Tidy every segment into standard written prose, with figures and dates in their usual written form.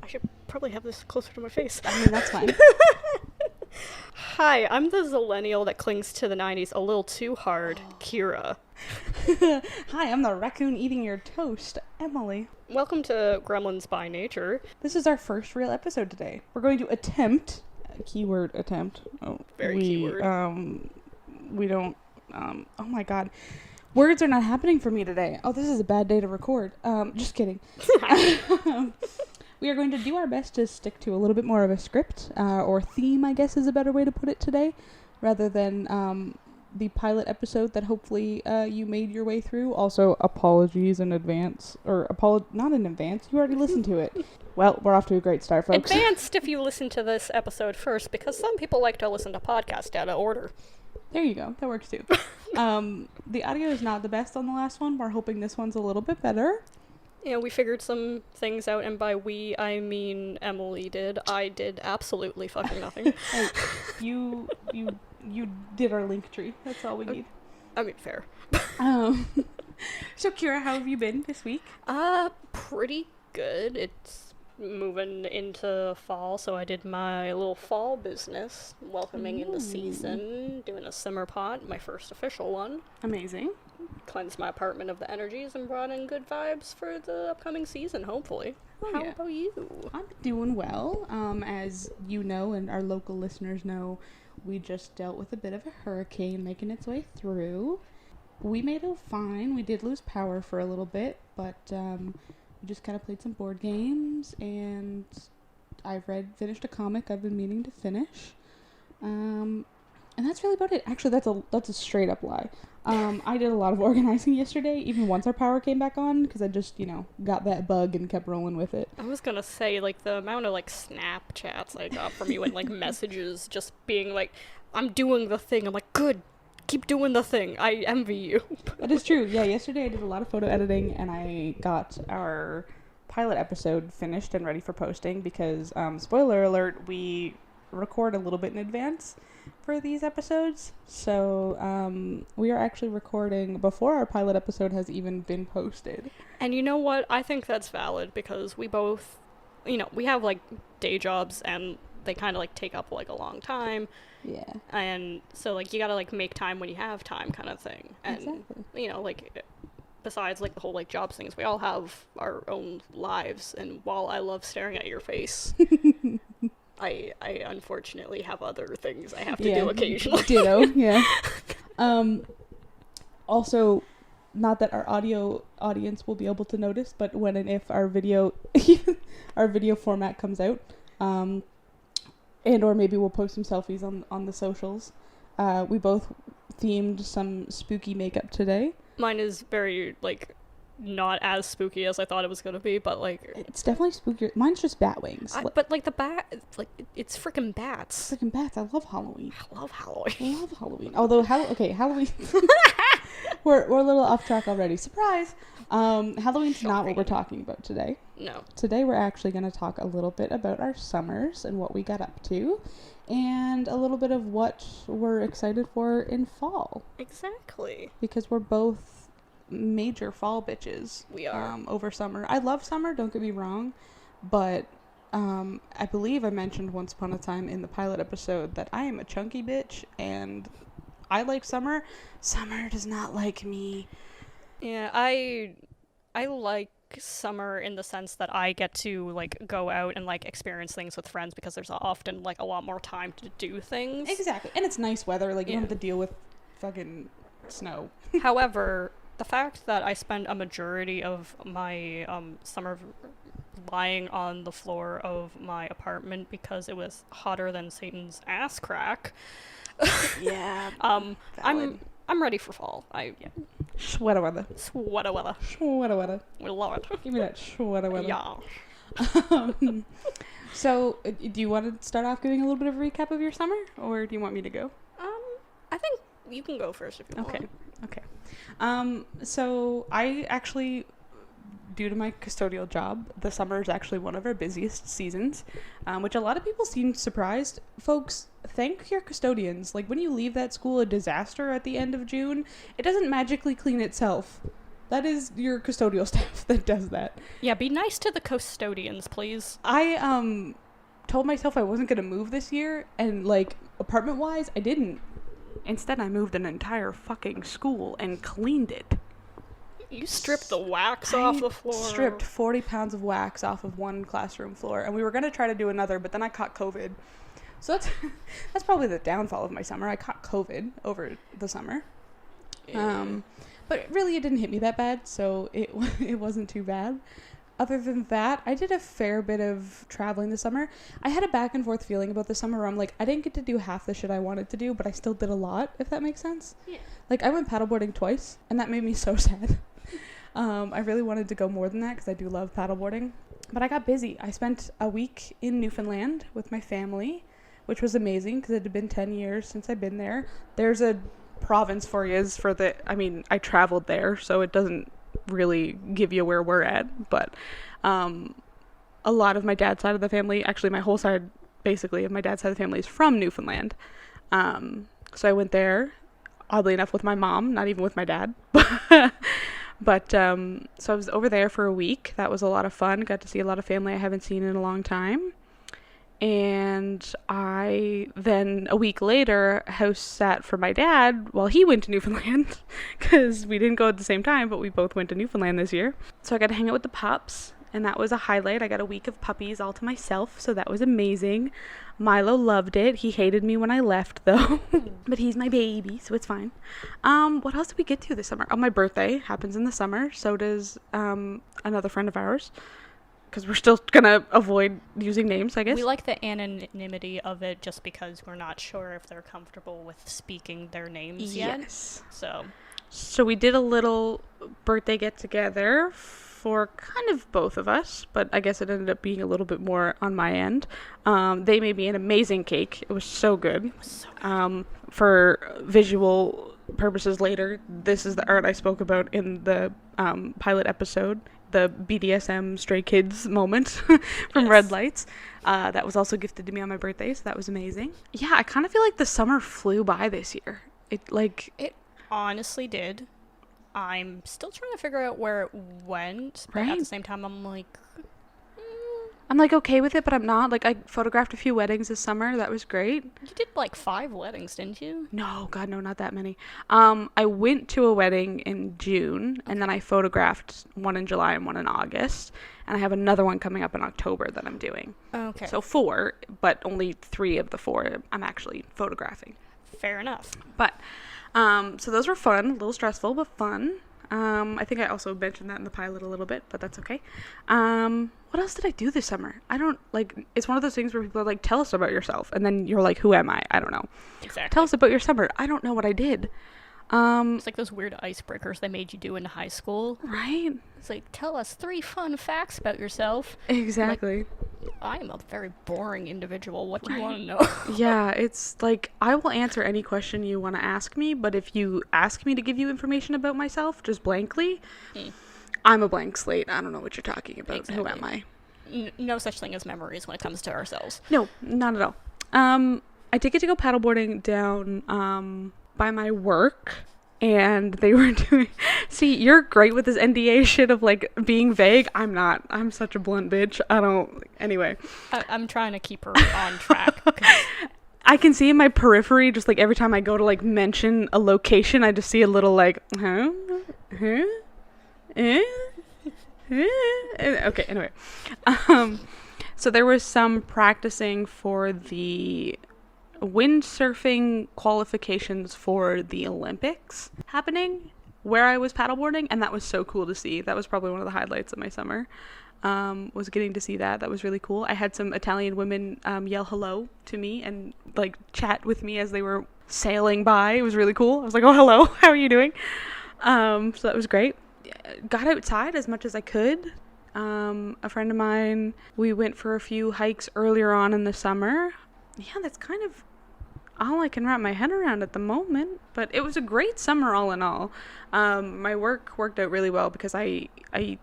should probably have this closer to my face. I mean, that's fine. Hi, I'm the Zillennial that clings to the 90s a little too hard, Kira. Hi, I'm the raccoon eating your toast, Emily. Welcome to Gremlins by Nature. This is our first real episode today. We're going to attempt, keyword attempt. Oh, Very keyword. We don't, oh my god. Words are not happening for me today. Oh, this is a bad day to record. Just kidding. We are going to do our best to stick to a little bit more of a script, or theme, I guess is a better way to put it today, rather than the pilot episode that hopefully you made your way through. Also, apologies in advance, or not in advance, you already listened to it. Well, we're off to a great start, folks. Advanced if you listen to this episode first, because some people like to listen to podcasts out of order. There you go, that works too. The audio is not the best on the last one. We're hoping this one's a little bit better. You know, we figured some things out, and by we, I mean Emily did. I did absolutely fucking nothing. Hey, you did our link tree. That's all we need. I mean, fair. So Kira, how have you been this week? Pretty good. It's moving into fall, so I did my little fall business, welcoming in the season, doing a simmer pot, my first official one. Amazing. Cleansed my apartment of the energies and brought in good vibes for the upcoming season, hopefully. How about you? I'm doing well. As you know, and our local listeners know, we just dealt with a bit of a hurricane making its way through. We made it fine. We did lose power for a little bit, but we just kind of played some board games, and I finished a comic I've been meaning to finish. And that's really about it. Actually, that's a straight up lie. I did a lot of organizing yesterday, even once our power came back on, because I just, got that bug and kept rolling with it. I was gonna say, the amount of, Snapchats I got from you and, messages just being I'm doing the thing. I'm like, good, keep doing the thing. I envy you. That is true. Yeah, yesterday I did a lot of photo editing, and I got our pilot episode finished and ready for posting, because, spoiler alert, we record a little bit in advance for these episodes, so we are actually recording before our pilot episode has even been posted. And you know what? I think that's valid, because we both, we have day jobs, and they kind of take up a long time. Yeah. And so you gotta make time when you have time, kind of thing. And exactly. Besides the whole jobs things, we all have our own lives, and while I love staring at your face, I unfortunately have other things I have to do occasionally. Ditto, yeah. Also, not that our audio audience will be able to notice, but when and if our video format comes out, and or maybe we'll post some selfies on the socials, we both themed some spooky makeup today. Mine is very, not as spooky as I thought it was going to be, but, it's definitely spookier. Mine's just bat wings. But, the bat, it's freaking bats. Freaking bats. I love Halloween. Although, Halloween... we're a little off track already. Surprise! Halloween's Shocking. Not what we're talking about today. No. Today we're actually going to talk a little bit about our summers and what we got up to, and a little bit of what we're excited for in fall. Exactly. Because we're both major fall bitches. We are. Over summer. I love summer, don't get me wrong, but I believe I mentioned once upon a time in the pilot episode that I am a chunky bitch, and I like summer. Summer does not like me. Yeah, I like summer in the sense that I get to go out and experience things with friends, because there's often a lot more time to do things. Exactly. And it's nice weather, you don't have to deal with fucking snow. However, the fact that I spend a majority of my summer lying on the floor of my apartment because it was hotter than Satan's ass crack. Yeah. I'm ready for fall. Sweater weather. We love it. Give me that sweater weather. Yeah. So, do you want to start off giving a little bit of a recap of your summer, or do you want me to go? I think you can go first if you want. Okay. So I actually, due to my custodial job, the summer is actually one of our busiest seasons, which a lot of people seem surprised. Folks, thank your custodians. When you leave that school a disaster at the end of June, it doesn't magically clean itself. That is your custodial staff that does that. Yeah, be nice to the custodians, please. I told myself I wasn't gonna move this year, and like apartment wise, I didn't. Instead, I moved an entire fucking school and cleaned it. You stripped the wax off the floor. Stripped 40 pounds of wax off of one classroom floor, and we were gonna try to do another, but then I caught COVID. So that's probably the downfall of my summer. I caught COVID over the summer. But really it didn't hit me that bad, so it wasn't too bad. Other than that, I did a fair bit of traveling this summer. I had a back and forth feeling about the summer where I'm like, I didn't get to do half the shit I wanted to do, but I still did a lot, if that makes sense. Yeah. Like, I went paddleboarding twice, and that made me so sad. I really wanted to go more than that, because I do love paddleboarding. But I got busy. I spent a week in Newfoundland with my family, which was amazing, because it had been 10 years since I've been there. There's a province for you I traveled there, so it doesn't really give you where we're at, but a lot of my dad's side of the family, actually my whole side basically of my dad's side of the family is from Newfoundland. So I went there, oddly enough, with my mom, not even with my dad. But so I was over there for a week. That was a lot of fun. Got to see a lot of family I haven't seen in a long time. And I then a week later house sat for my dad while he went to Newfoundland, because we didn't go at the same time, but we both went to Newfoundland this year. So I got to hang out with the pups, and that was a highlight. I got a week of puppies all to myself, so that was amazing. Milo loved it. He hated me when I left though, but he's my baby, so it's fine. What else did we get to this summer? Oh, my birthday happens in the summer. So does another friend of ours, because we're still gonna avoid using names, I guess. We like the anonymity of it just because we're not sure if they're comfortable with speaking their names yet. Yes. So we did a little birthday get-together for kind of both of us, but I guess it ended up being a little bit more on my end. They made me an amazing cake. It was so good. For visual purposes later, this is the art I spoke about in the pilot episode. The BDSM Stray Kids moment from Yes. Red Lights. That was also gifted to me on my birthday, so that was amazing. Yeah, I kind of feel like the summer flew by this year. It honestly did. I'm still trying to figure out where it went, but at Right. the same time I'm like, I'm like okay with it, but I'm not. Like, I photographed a few weddings this summer. That was great. you did like 5 weddings, didn't you? No, God, no, not that many. I went to a wedding in June, and then I photographed one in July and one in August, and I have another one coming up in October that I'm doing. Okay. So 4, but only 3 of the 4 I'm actually photographing. Fair enough. But so those were fun, a little stressful, but fun. I think I also mentioned that in the pilot a little bit, but that's okay. What else did I do this summer? I don't, like, it's one of those things where people are like, tell us about yourself, and then you're like, who am I? I don't know. Exactly. Tell us about your summer. I don't know what I did. It's like those weird icebreakers they made you do in high school. Right? It's like, tell us 3 fun facts about yourself. Exactly. I am a very boring individual. What do you want to know? Yeah, it's like, I will answer any question you want to ask me, but if you ask me to give you information about myself just blankly, I'm a blank slate. I don't know what you're talking about. Exactly. Who am I? No such thing as memories when it comes to ourselves. No, not at all. I did get to go paddleboarding down by my work, and they were doing... See, you're great with this NDA shit of, like, being vague. I'm not. I'm such a blunt bitch. I don't... Anyway. I'm trying to keep her on track. 'Cause I can see in my periphery, just, like, every time I go to, like, mention a location, I just see a little, like, huh? Huh? Eh? Okay, anyway. So there was some practicing for the windsurfing qualifications for the Olympics happening where I was paddleboarding, and that was so cool to see. That was probably one of the highlights of my summer, was getting to see that. That was really cool. I had some Italian women yell hello to me and, like, chat with me as they were sailing by. It was really cool. I was like, oh, hello, how are you doing? So that was great. Got outside as much as I could. A friend of mine, we went for a few hikes earlier on in the summer. Yeah, that's kind of all I can wrap my head around at the moment, but it was a great summer all in all. My work worked out really well because I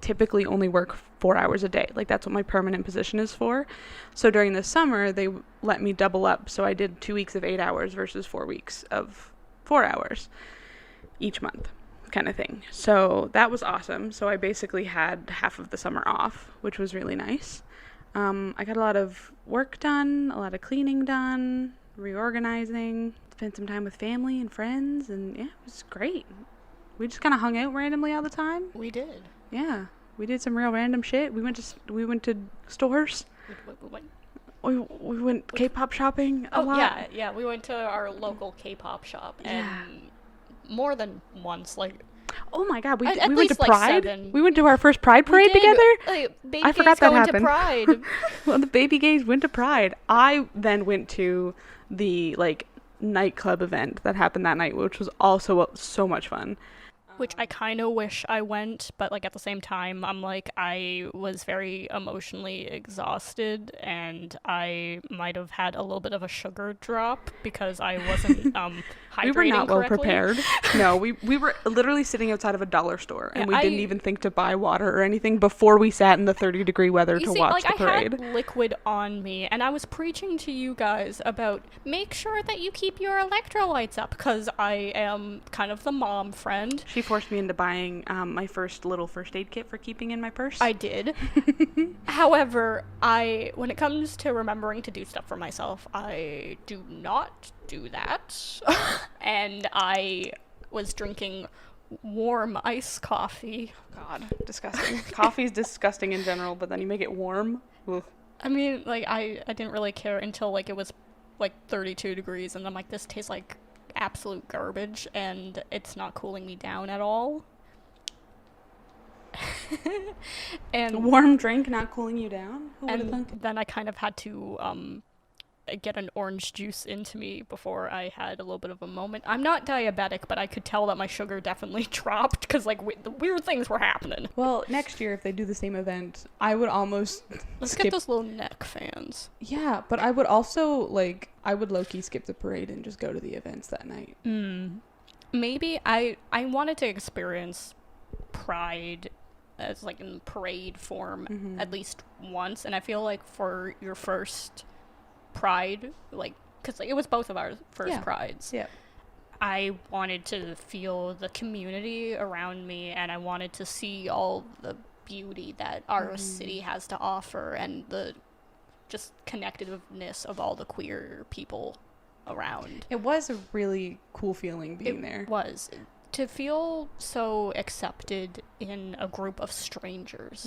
typically only work 4 hours a day. Like, that's what my permanent position is for. So during the summer, they let me double up. So I did 2 weeks of 8 hours versus 4 weeks of 4 hours each month. kind of thing. So that was awesome. So I basically had half of the summer off, which was really nice. I got a lot of work done, a lot of cleaning done, reorganizing, spent some time with family and friends, and yeah, it was great. We just kind of hung out randomly all the time. We did. Yeah, we did some real random shit. We went to stores. We went K-pop shopping a lot. Yeah. We went to our local K-pop shop, and Yeah. more than once. Like, Oh my god, we At went to least, like, Pride. 7. We went to our first Pride parade we did. together. Like, baby I forgot gays that going happened. to Pride. Well, the baby gays went to Pride. I then went to the nightclub event that happened that night, which was also so much fun. Which I kind of wish I went, but like at the same time, I'm like, I was very emotionally exhausted, and I might have had a little bit of a sugar drop because I wasn't hydrating We were not well correctly. prepared. No, we were literally sitting outside of a dollar store, and Yeah, we didn't even think to buy water or anything before we sat in the 30-degree weather You to see, watch like, the parade. I had liquid on me, and I was preaching to you guys about make sure that you keep your electrolytes up, because I am kind of the mom friend. She forced me into buying my first aid kit for keeping in my purse. I did. However, when it comes to remembering to do stuff for myself, I do not do that. And I was drinking warm iced coffee. God, disgusting. Coffee's disgusting in general, but then you make it warm. Ugh. I mean, like, I didn't really care until, like, it was, like, 32 degrees, and I'm like, this tastes like absolute garbage, and it's not cooling me down at all. A And warm drink not cooling you down? Who would have and thunk? then I kind of had to get an orange juice into me before I had a little bit of a moment. I'm not diabetic, but I could tell that my sugar definitely dropped because, like, the weird things were happening. Well, next year if they do the same event, I would almost Let's skip. get those little neck fans. Yeah, but I would also I would low-key skip the parade and just go to the events that night. Maybe I wanted to experience Pride as, like, in parade form at least once, and I feel like for your first Pride, like, because it was both of our first Prides. Yeah. I wanted to feel the community around me, and I wanted to see all the beauty that our city has to offer, and the just connectiveness of all the queer people around. It was a really cool feeling being there. It was. To feel so accepted in a group of strangers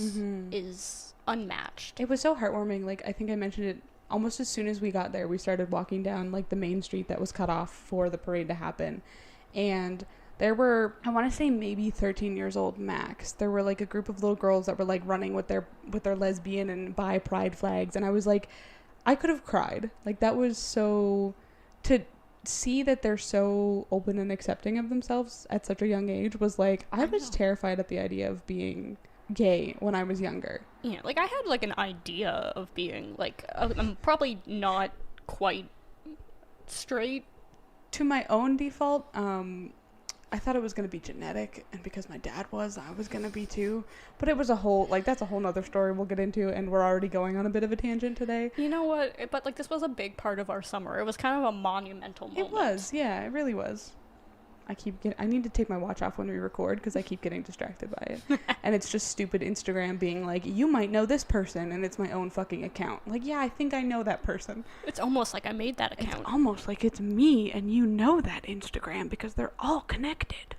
is unmatched. It was so heartwarming. Like, I think I mentioned it almost as soon as we got there. We started walking down, like, the main street that was cut off for the parade to happen. And there were, I want to say maybe 13 years old max. There were, like, a group of little girls that were, like, running with their lesbian and bi pride flags. And I was like, I could have cried. Like, that was so, to see that they're so open and accepting of themselves at such a young age was like, I was terrified at the idea of being gay when I was younger. Yeah, like, I had, like, an idea of being, like, I'm probably not quite straight. To my own default, I thought it was going to be genetic, and because my dad was, I was going to be too. But it was that's a whole nother story we'll get into, and we're already going on a bit of a tangent today. You know what? But, like, this was a big part of our summer. It was kind of a monumental moment. It was, yeah, it really was. I need to take my watch off when we record because I keep getting distracted by it. And it's just stupid Instagram being like, you might know this person, and it's my own fucking account. Like, yeah, I think I know that person. It's almost like I made that account. It's almost like it's me, and you know that Instagram because they're all connected.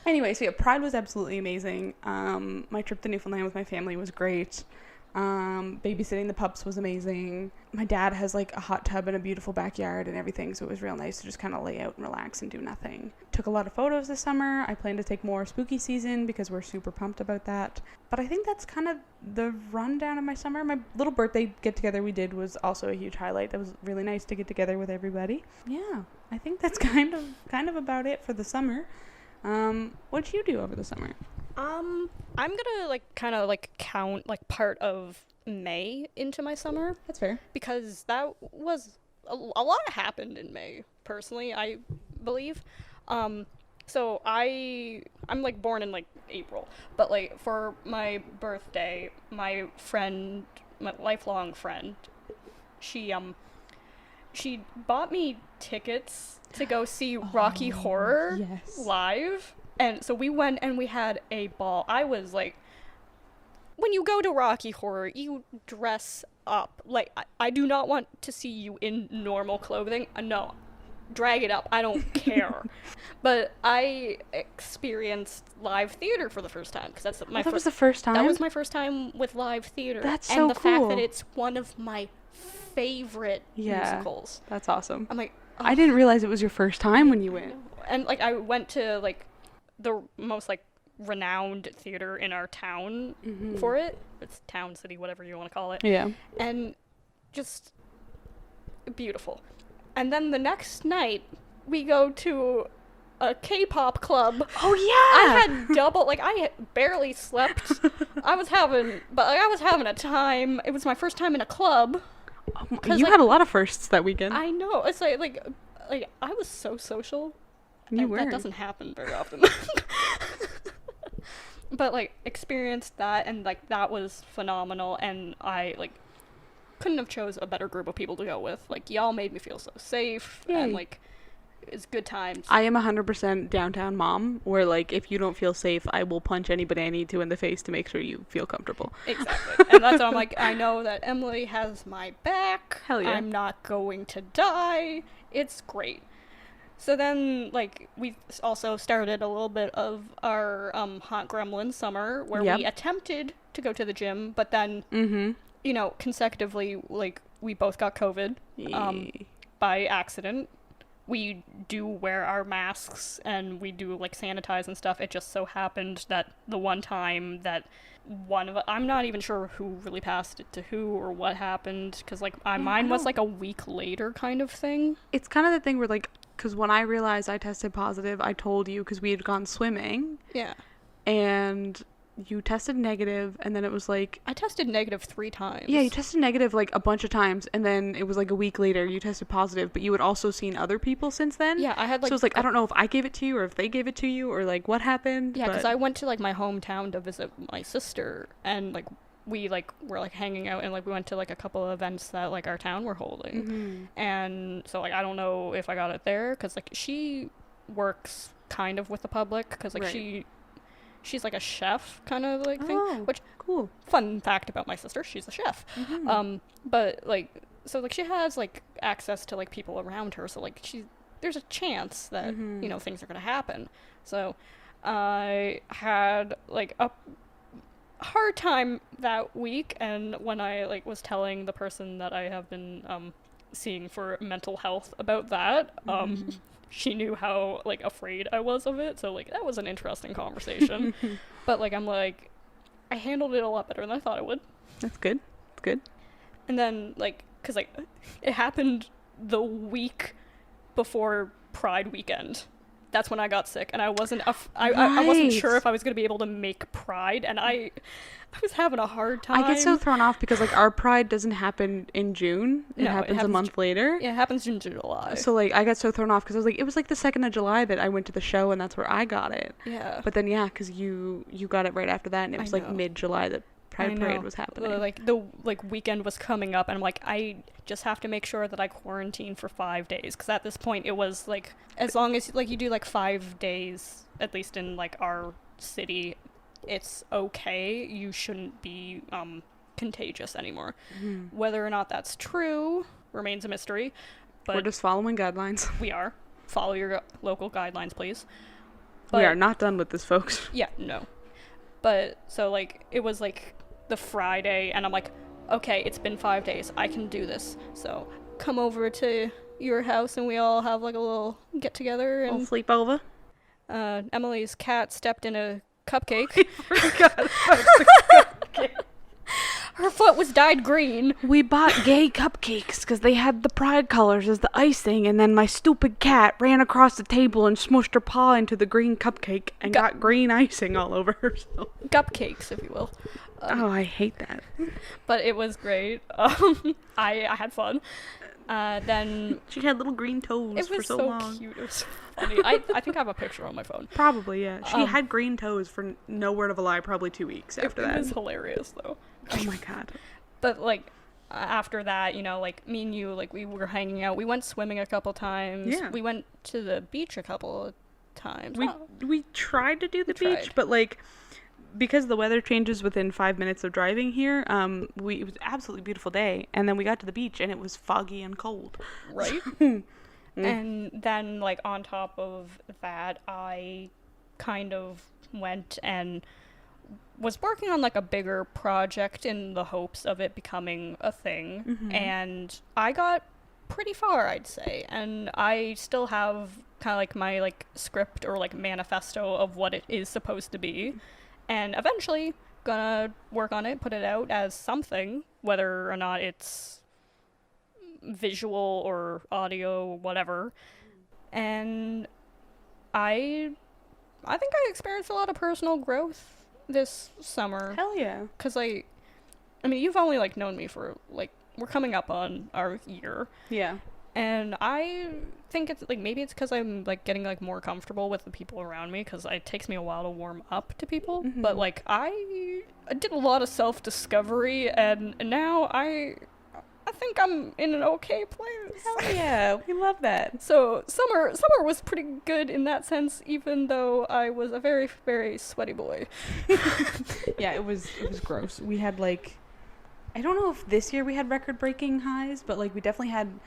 Anyway, so yeah, Pride was absolutely amazing. My trip to Newfoundland with my family was great. Babysitting the pups was amazing. My dad has, like, a hot tub and a beautiful backyard and everything, so it was real nice to just kind of lay out and relax and do nothing. Took a lot of photos this summer. I plan to take more spooky season because we're super pumped about that. But I think that's kind of the rundown of my summer. My little birthday get-together we did was also a huge highlight. That was really nice to get together with everybody. Yeah, I think that's kind of about it for the summer. What'd you do over the summer? I'm gonna, like, kind of, like, count, like, part of May into my summer. That's fair. Because that was a lot happened in May, personally, I believe. So I'm, like, born in, like, April, but, like, for my birthday, my lifelong friend, she she bought me tickets to go see Rocky Horror yes. live. And so we went and we had a ball. I was like, when you go to Rocky Horror, you dress up. Like, I do not want to see you in normal clothing. No, drag it up. I don't care. But I experienced live theater for the first time because that's my that was the first time. That was my first time with live theater. That's so cool. And the cool. fact that it's one of my favorite musicals. That's awesome. I'm like, oh. I didn't realize it was your first time when you went. And like I went to like the most like renowned theater in our town for it. It's town, city, whatever you want to call it. Yeah. And just beautiful. And then the next night we go to a K-pop club. Oh yeah. I had double, like I barely slept. I was having a time. It was my first time in a club. You had a lot of firsts that weekend. I know. It's like I was so social. You were. That doesn't happen very often. But like experienced that, and like that was phenomenal, and I like couldn't have chose a better group of people to go with. Like y'all made me feel so safe. Yay. And like it's good times. I am 100% downtown mom, where like if you don't feel safe, I will punch anybody I need to in the face to make sure you feel comfortable. Exactly. And that's why I'm like, I know that Emily has my back. Hell yeah. I'm not going to die. It's great. So then, like, we also started a little bit of our hot Gremlins summer, where we attempted to go to the gym, but then, you know, consecutively, like, we both got COVID by accident. We do wear our masks, and we do, like, sanitize and stuff. It just so happened that the one time that I'm not even sure who really passed it to who or what happened, because, like, mine was, like, a week later kind of thing. It's kind of the thing where, like, because when I realized I tested positive, I told you because we had gone swimming. Yeah. And you tested negative, and then it was like... I tested negative 3 times. Yeah, you tested negative, like, a bunch of times, and then it was, like, a week later you tested positive, but you had also seen other people since then. Yeah, I had, like... So it was like, I don't know if I gave it to you or if they gave it to you or, like, what happened. Yeah, because I went to, like, my hometown to visit my sister, and, like, we, like, were, like, hanging out, and, like, we went to, like, a couple of events that, like, our town were holding. And so, like, I don't know if I got it there, because, like, she works kind of with the public, because, like, she's, like, a chef kind of, like, thing. Which, cool. Fun fact about my sister, she's a chef. But, like, so, like, she has, like, access to, like, people around her, so, like, there's a chance that, you know, things are gonna happen. So, I had, like, a hard time that week, and when I, like, was telling the person that I have been, seeing for mental health about that, she knew how, like, afraid I was of it, so, like, that was an interesting conversation. But, like, I'm like, I handled it a lot better than I thought I would. That's good. That's good. And then, like, because, like, it happened the week before Pride weekend. That's when I got sick, and I wasn't I wasn't sure if I was going to be able to make Pride, and I was having a hard time. I get so thrown off because, like, our Pride doesn't happen in June. It happens a month later. Yeah, it happens in July. So, like, I got so thrown off because I was like, it was, like, the 2nd of July that I went to the show, and that's where I got it. Yeah. But then, yeah, because you got it right after that, and it was, like, mid-July that Pride Parade was happening. Like, the, like, weekend was coming up, and I'm like, I just have to make sure that I quarantine for 5 days, because at this point it was, like, as long as, like, you do, like, 5 days, at least in, like, our city, it's okay. You shouldn't be contagious anymore. Whether or not that's true remains a mystery. But we're just following guidelines. We are. Follow your local guidelines, please. But, we are not done with this, folks. Yeah, no. But, so, like, it was, like, the Friday, and I'm like, okay, it's been 5 days. I can do this. So, come over to your house, and we all have, like, a little get-together. And sleepover. Emily's cat stepped in a cupcake. I forgot about the cupcake. Her foot was dyed green. We bought gay cupcakes because they had the pride colors as the icing, and then my stupid cat ran across the table and smushed her paw into the green cupcake and got green icing all over herself. Cupcakes, if you will. Oh, I hate that. But it was great. I had fun. Then she had little green toes for so long. It was so cute. It was so funny. I think I have a picture on my phone. Probably, yeah. She had green toes for no word of a lie, probably 2 weeks after that. It was hilarious, though. Oh my god. But, like, after that, you know, like me and you, like we were hanging out. We went swimming a couple times. Yeah. We went to the beach a couple of times. We tried to do the beach, tried. but like because the weather changes within 5 minutes of driving here, it was an absolutely beautiful day, and then we got to the beach and it was foggy and cold. Right. And then, like, on top of that, I kind of went and was working on like a bigger project in the hopes of it becoming a thing. And I got pretty far, I'd say, and I still have kind of like my like script or like manifesto of what it is supposed to be, and eventually gonna work on it, put it out as something, whether or not it's visual or audio, whatever. And I think I experienced a lot of personal growth this summer. Hell yeah. Because I mean, you've only like known me for like, we're coming up on our year. Yeah. And I think it's like, maybe it's because I'm like getting like more comfortable with the people around me, because it takes me a while to warm up to people. But like I did a lot of self-discovery, and now I think I'm in an okay place. Hell yeah, we love that. So summer was pretty good in that sense, even though I was a very, very sweaty boy. Yeah, it was gross. We had like, I don't know if this year we had record-breaking highs, but like we definitely had,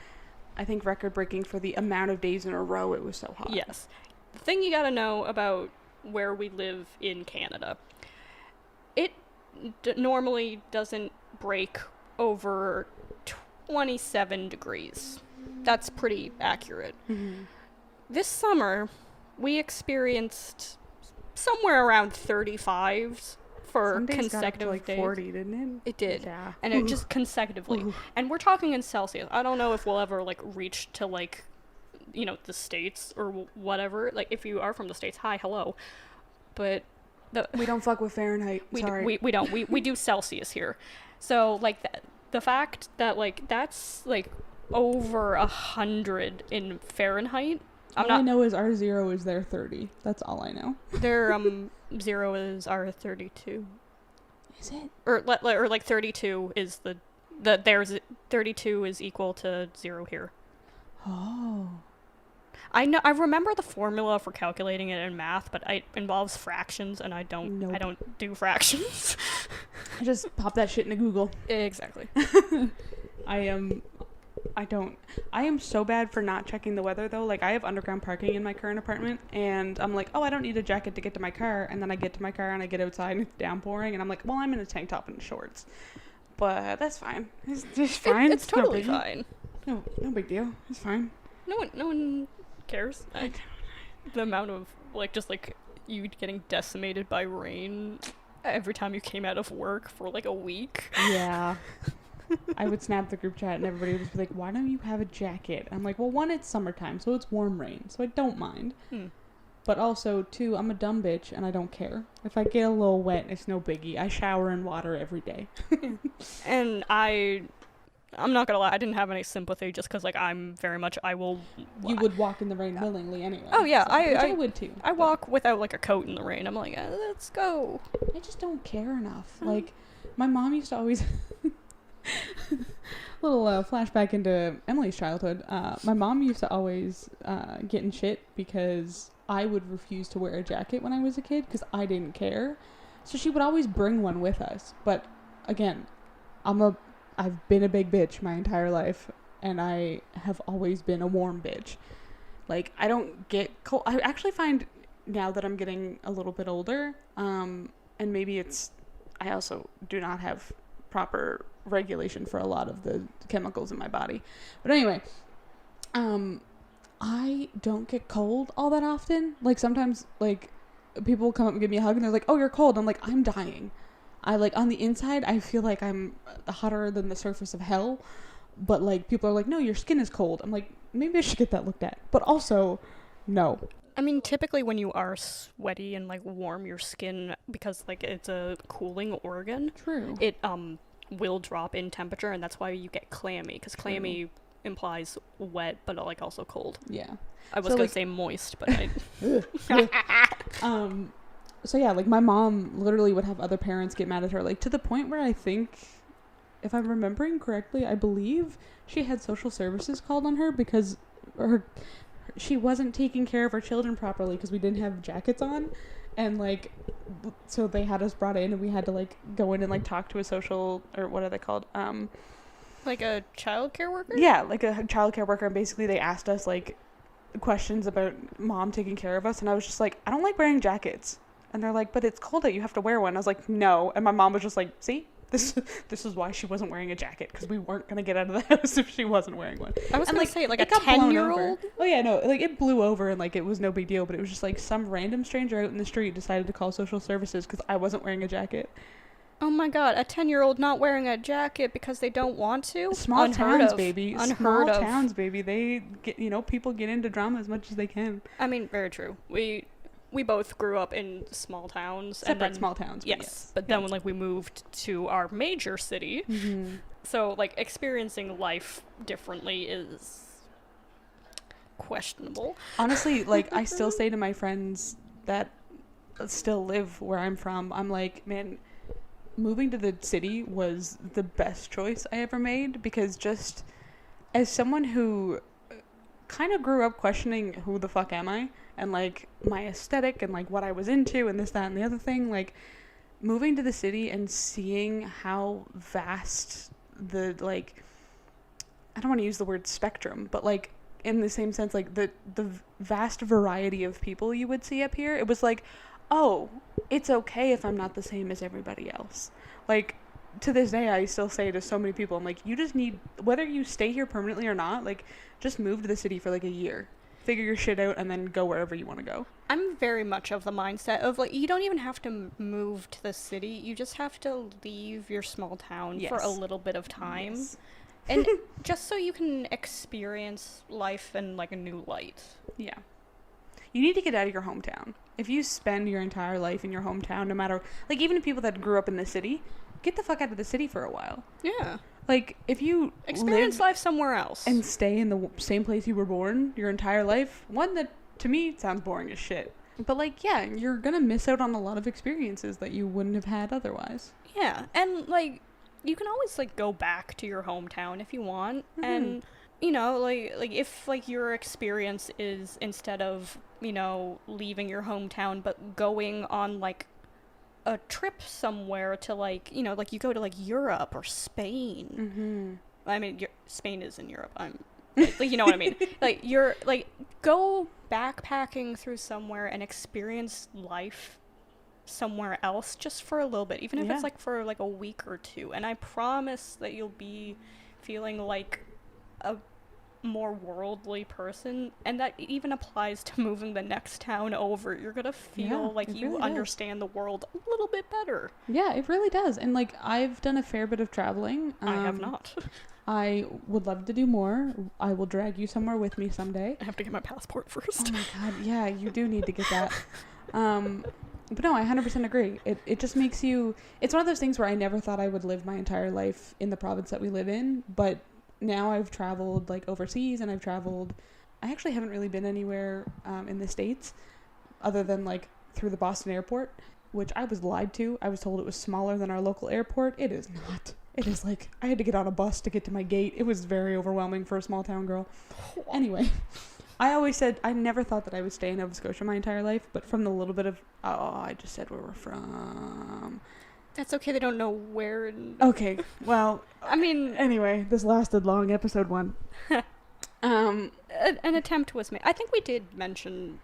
I think, record-breaking for the amount of days in a row it was so hot. Yes. The thing you gotta know about where we live in Canada, it normally doesn't break over 27 degrees. That's pretty accurate. This summer, we experienced somewhere around 35s for Some days consecutive got up to like days. 40, didn't it? It did. Yeah. And it just consecutively. And we're talking in Celsius. I don't know if we'll ever like reach to like, you know, the States or whatever. Like, if you are from the States, hi, hello. But We don't fuck with Fahrenheit. Sorry. we don't. We do Celsius here. So like the fact that like that's like over 100 in Fahrenheit. I know is our 0 is their 30. That's all I know. Their 0 is our 32. Is it? Or like 32 is there's 32 is equal to 0 here. Oh. I remember the formula for calculating it in math, but it involves fractions, and I don't do fractions. I just pop that shit into Google. Exactly. I am so bad for not checking the weather though. Like, I have underground parking in my current apartment, and I'm like, oh, I don't need a jacket to get to my car, and then I get to my car and I get outside and it's downpouring, and I'm like, well, I'm in a tank top and shorts. But that's fine. It's fine. It's totally fine. No big deal. It's fine. No one cares. The amount of like just like you getting decimated by rain every time you came out of work for like a week. Yeah. I would snap the group chat and everybody would just be like, why don't you have a jacket? I'm like, well, one, it's summertime, so it's warm rain, so I don't mind. But also, two, I'm a dumb bitch and I don't care. If I get a little wet, it's no biggie. I shower in water every day. And I'm not gonna lie, I didn't have any sympathy just because like I'm very much You would walk in the rain willingly anyway. Oh yeah, so, I would too. I walk without like a coat in the rain. I'm like, let's go. I just don't care enough. Like, my mom used to always little flashback into Emily's childhood. My mom used to always get in shit because I would refuse to wear a jacket when I was a kid because I didn't care. So she would always bring one with us. But again, I've been a big bitch my entire life, and I have always been a warm bitch. Like, I don't get cold. I actually find now that I'm getting a little bit older, and maybe I also do not have proper regulation for a lot of the chemicals in my body. But anyway, I don't get cold all that often. Like, sometimes, like, people come up and give me a hug and they're like, oh, you're cold. I'm like, I'm dying. I like, on the inside, I feel like I'm hotter than the surface of hell. But like, people are like, no, your skin is cold. I'm like, maybe I should get that looked at. But also, no. I mean, typically when you are sweaty and like warm, your skin, because like it's a cooling organ. True. It will drop in temperature, and that's why you get clammy, because clammy implies wet, but like also cold. Yeah. I was gonna say moist, but I. So yeah, like, my mom literally would have other parents get mad at her, like, to the point where I think if I'm remembering correctly, I believe she had social services called on her because she wasn't taking care of her children properly because we didn't have jackets on. And, like, so they had us brought in and we had to, like, go in and, like, talk to a social, or what are they called? Like a childcare worker? Yeah, like a childcare worker. And basically they asked us, like, questions about mom taking care of us. And I was just like, I don't like wearing jackets. And they're like, but it's cold out, you have to wear one. I was like, no. And my mom was just like, see? This is why she wasn't wearing a jacket, because we weren't going to get out of the house if she wasn't wearing one. I was going to say, like, a it got blown 10-year-old? over. Oh, yeah, no. Like, it blew over, and, like, it was no big deal. But it was just, like, some random stranger out in the street decided to call social services because I wasn't wearing a jacket. Oh, my God. A 10-year-old not wearing a jacket because they don't want to? Small towns, baby. Unheard of. Small towns, baby. They get, people get into drama as much as they can. I mean, very true. We both grew up in small towns. Separate small towns. Yes. But then when, like, we moved to our major city, so, like, experiencing life differently is questionable. Honestly, like, I still say to my friends that still live where I'm from, I'm like, man, moving to the city was the best choice I ever made, because just as someone who kind of grew up questioning who the fuck am I, and, like, my aesthetic and, like, what I was into and this, that, and the other thing, like, moving to the city and seeing how vast the, like, I don't want to use the word spectrum, but, like, in the same sense, like, the vast variety of people you would see up here, it was like, oh, it's okay if I'm not the same as everybody else. Like, to this day, I still say to so many people, I'm like, you just need, whether you stay here permanently or not, like, just move to the city for, like, a year. Figure your shit out and then go wherever you want to go. I'm very much of the mindset of, like, you don't even have to move to the city. You just have to leave your small town for a little bit of time. Yes. And just so you can experience life in, like, a new light. Yeah. You need to get out of your hometown. If you spend your entire life in your hometown, no matter, like, even people that grew up in the city, get the fuck out of the city for a while. Yeah. Like, if you experience life somewhere else and stay in the same place you were born your entire life, one that, to me, sounds boring as shit. But, like, yeah, you're gonna miss out on a lot of experiences that you wouldn't have had otherwise. Yeah, and, like, you can always, like, go back to your hometown if you want. Mm-hmm. And, like, if, like, your experience is, instead of, leaving your hometown, but going on, like, a trip somewhere to, like, like, you go to, like, Europe or Spain. Mm-hmm. I mean, Spain is in Europe. Like, you know what I mean? Like, you're, like, go backpacking through somewhere and experience life somewhere else just for a little bit, even if it's, like, for, like, a week or two. And I promise that you'll be feeling like a more worldly person, and that even applies to moving the next town over. You're gonna feel like you really understand the world a little bit better. Yeah, it really does. And, like, I've done a fair bit of traveling. I have not. I would love to do more. I will drag you somewhere with me someday. I have to get my passport first. Oh my god, yeah, you do need to get that. But no, I 100% agree. It just makes you, it's one of those things where I never thought I would live my entire life in the province that we live in, but now I've traveled, like, overseas, and I actually haven't really been anywhere in the States other than, like, through the Boston airport, which I was lied to. I was told it was smaller than our local airport. It is not. It is, like, I had to get on a bus to get to my gate. It was very overwhelming for a small town girl. Anyway, I always said I never thought that I would stay in Nova Scotia my entire life, but from the little bit of, I just said where we're from. That's okay, they don't know where. Okay, well, I mean, anyway, this lasted long, episode 1. An attempt was made. I think we did mention.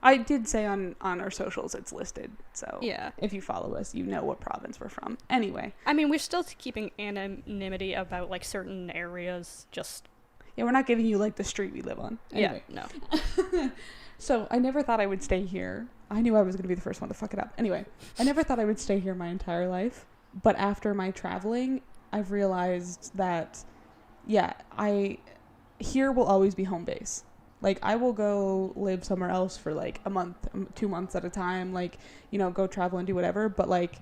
I did say on our socials it's listed, so yeah, if you follow us, you know what province we're from. Anyway, I mean, we're still keeping anonymity about, like, certain areas. Just we're not giving you, like, the street we live on. Anyway. Yeah, no. So I never thought I would stay here. I knew I was going to be the first one to fuck it up. Anyway, I never thought I would stay here my entire life. But after my traveling, I've realized that, here will always be home base. Like, I will go live somewhere else for, like, a month, 2 months at a time, like, go travel and do whatever. But, like,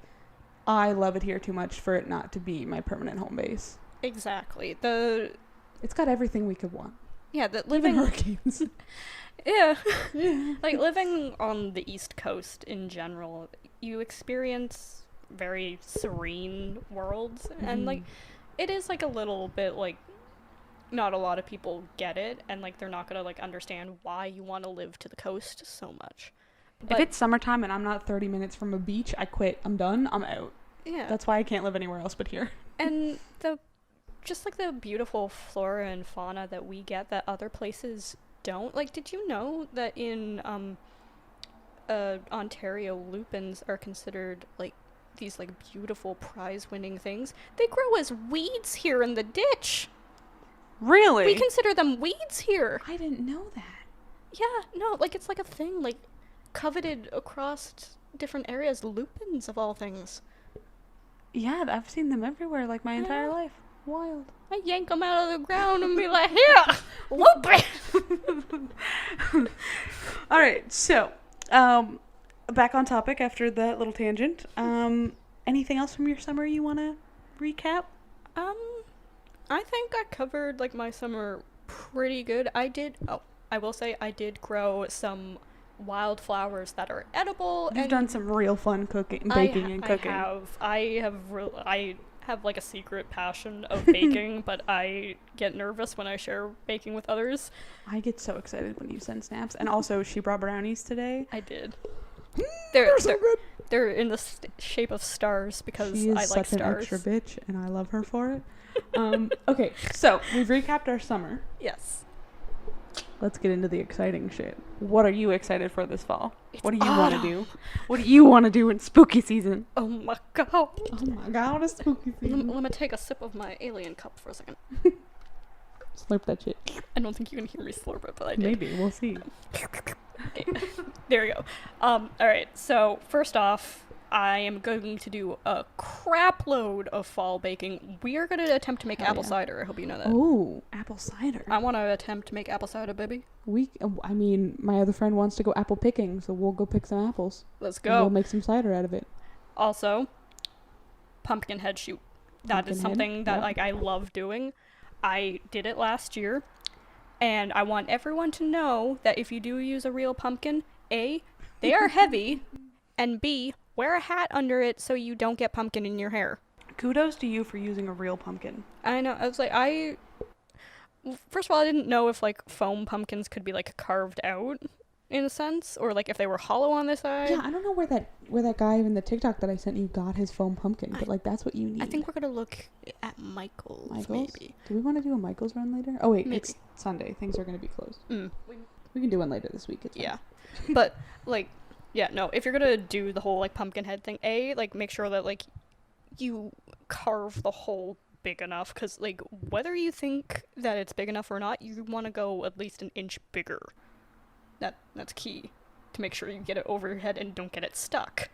I love it here too much for it not to be my permanent home base. Exactly. It's got everything we could want. Yeah, living hurricanes. Yeah. Like, living on the East Coast in general, you experience very serene worlds, and, like, it is like a little bit like not a lot of people get it, and like they're not gonna like understand why you want to live to the coast so much. If But it's summertime and I'm not 30 minutes from a beach, I quit. I'm done. I'm out. yeah, That's why I can't live anywhere else but here. and the just like the beautiful flora and fauna that we get that other places don't. Like, did you know that in Ontario, lupins are considered like these like beautiful prize-winning things? They grow as weeds here in the ditch. Really? We consider them weeds here. I didn't know that. Yeah, no, like it's like a thing, like coveted across different areas. Lupins of all things. Yeah, I've seen them everywhere like my entire Yeah. life. Wild. I yank them out of the ground and be like, here, lupin. All right, so back on topic after that little tangent. Anything else from your summer you want to recap? I think I covered like my summer pretty good. I will say I did grow some wildflowers that are edible. You've and done some real fun cooking, baking, and cooking. I have like a secret passion of baking, but I get nervous when I share baking with others. I get so excited when you send snaps. And also, she brought brownies today. I did. They're so good. They're in the shape of stars because She is I like such an stars. extra bitch, and I love her for it. Okay, so we've recapped our summer. Yes. Let's get into the exciting shit. What are you excited for this fall? What do you want to do? What do you want to do in spooky season? Oh my god. Oh my god, it's spooky season. Let me take a sip of my alien cup for a second. Slurp that shit. I don't think you can hear me slurp it, but I did. Maybe, we'll see. Okay. There we go. Alright, so first off, I am going to do a crap load of fall baking. We are going to attempt to make Hell apple yeah. cider. I hope you know that. Oh, apple cider. I want to attempt to make apple cider, baby. I mean, my other friend wants to go apple picking, so we'll go pick some apples. Let's And go. we'll make some cider out of it. Also, pumpkin head shoot. That is Pumpkin head, something that yep. like I love doing. I did it last year, and I want everyone to know that if you do use a real pumpkin, A, they are heavy, and B, wear a hat under it so you don't get pumpkin in your hair. Kudos to you for using a real pumpkin. I know. I was like, first of all, I didn't know if like foam pumpkins could be like carved out in a sense, or like if they were hollow on the side. Yeah, I don't know where that guy in the TikTok that I sent you got his foam pumpkin, but like that's what you need. I think we're gonna look at Michael's. Maybe. Do we want to do a Michael's run later? Oh wait, Maybe. it's Sunday. Things are going to be closed. Mm. We can do one later this week. It's fine. Yeah, but like, yeah, no. If you're gonna do the whole like pumpkin head thing, like make sure that like you carve the hole big enough, because like whether you think that it's big enough or not, you want to go at least an inch bigger. That's key to make sure you get it over your head and don't get it stuck.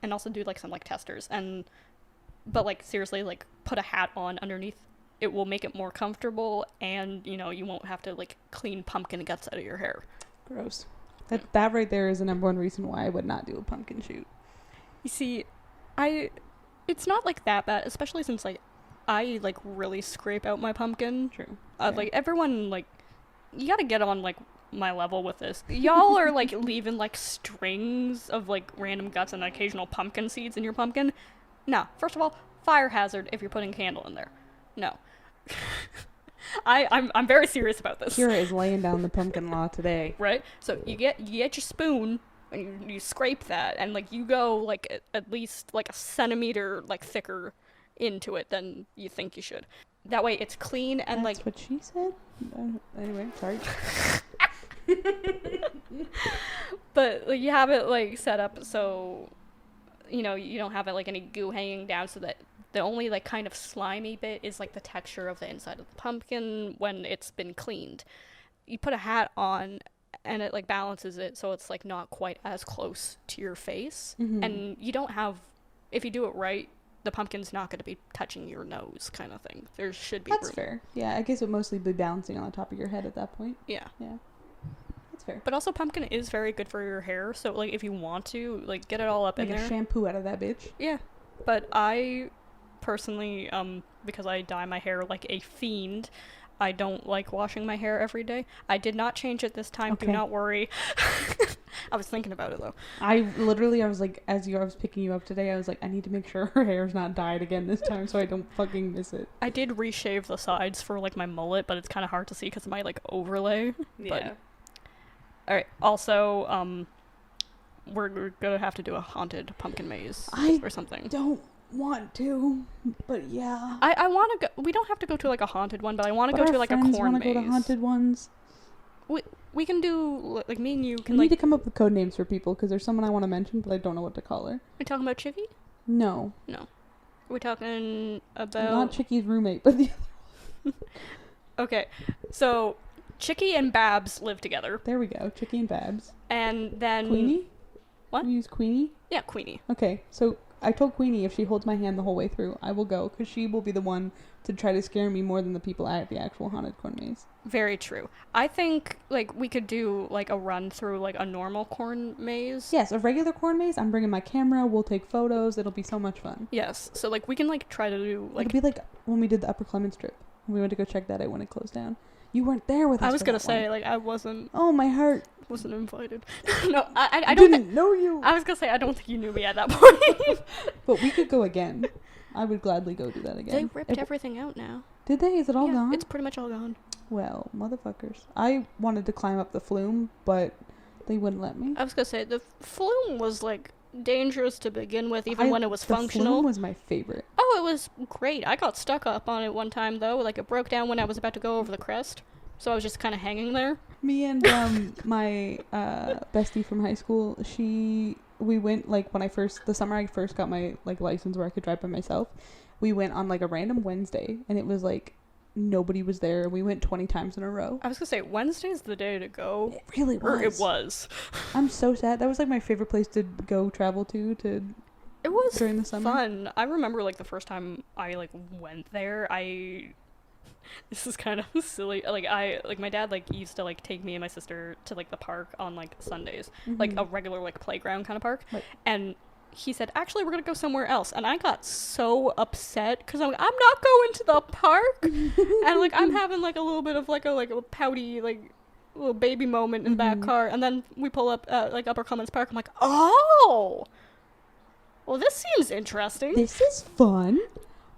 And also do like some like testers, but like seriously, like put a hat on underneath. It will make it more comfortable, and you know you won't have to like clean pumpkin guts out of your hair. Gross. That right there is the number one reason why I would not do a pumpkin shoot. You see, it's not like that bad, especially since like I like really scrape out my pumpkin. True. Like everyone, like you gotta get on like my level with this. Y'all are like leaving like strings of like random guts and occasional pumpkin seeds in your pumpkin. No, first of all, fire hazard if you're putting candle in there. No. I'm very serious about this. Kira is laying down the pumpkin law today. Right? So you get your spoon and you scrape that, and like you go like at least like a centimeter like thicker into it than you think you should. That way it's clean and That's like what she said. Anyway, sorry. but like, you have it like set up so you know you don't have it like any goo hanging down, so that the only like kind of slimy bit is like the texture of the inside of the pumpkin when it's been cleaned. You put a hat on and it like balances it so it's like not quite as close to your face. And you don't have, if you do it right, the pumpkin's not going to be touching your nose kind of thing. There should be That's room. fair. Yeah, I guess it would mostly be balancing on the top of your head at that point. Yeah. That's fair. But also pumpkin is very good for your hair, so like if you want to like get it all up Make in a there. shampoo out of that bitch. Yeah. But I personally because I dye my hair like a fiend, I don't like washing my hair every day. I did not change it this time. Okay. Do not worry. I was thinking about it though. I was like, I was picking you up today, I was like, I need to make sure her hair's not dyed again this time so I don't fucking miss it. I did reshave the sides for like my mullet, but it's kind of hard to see because of my like overlay. Yeah. But all right. Also, we're gonna have to do a haunted pumpkin maze or something. Don't want to, but yeah. I want to go. We don't have to go to like a haunted one, but I want to go to like a corn maze. Want to go to haunted ones. We can do like me and you can we like. need to come up with code names for people because there's someone I want to mention, but I don't know what to call her. We talking about Chicky? No. Are we talking about not Chicky's roommate, but the Okay, so Chicky and Babs live together. There we go, Chicky and Babs. And then Queenie? What? You use Queenie? Yeah, Queenie. Okay, so I told Queenie if she holds my hand the whole way through, I will go, because she will be the one to try to scare me more than the people at the actual haunted corn maze. Very true. I think, like, we could do, like, a run through, like, a normal corn maze. Yes, a regular corn maze. I'm bringing my camera. We'll take photos. It'll be so much fun. Yes. So, like, we can, like, try to do, like... It'll be like when we did the Upper Clemens trip. We went to go check that out when it closed down. You weren't there with us. I was gonna say, one. like, I wasn't... Oh, my heart. Wasn't invited. No, I didn't know you. I was gonna say, I don't think you knew me at that point. But we could go again. I would gladly go do that again. They ripped everything out now. Did they? Is it all gone? It's pretty much all gone. Well, motherfuckers. I wanted to climb up the flume, but they wouldn't let me. I was gonna say, the flume was, like, dangerous to begin with, even when it was functional. The flume was my favorite. Oh, it was great. I got stuck up on it one time, though. Like, it broke down when I was about to go over the crest. So I was just kind of hanging there. Me and my bestie from high school, we went, like, the summer I first got my, like, license where I could drive by myself, we went on, like, a random Wednesday, and it was, like, nobody was there. We went 20 times in a row. I was gonna say, Wednesday's the day to go. It really was. Or it was. I'm so sad. That was, like, my favorite place to go travel to it was during the summer. Fun. I remember, like, the first time I, like, went there, this is kind of silly. Like, my dad, like, used to, like, take me and my sister to, like, the park on, like, Sundays. Mm-hmm. Like, a regular, like, playground kind of park. Right. And he said, actually, we're gonna go somewhere else. And I got so upset, because I'm like, I'm not going to the park! And, like, I'm having, like, a little bit of, like a pouty, like, little baby moment in the back car. And then we pull up at, like, Upper Clemens Park. I'm like, oh! Well, this seems interesting. This is fun.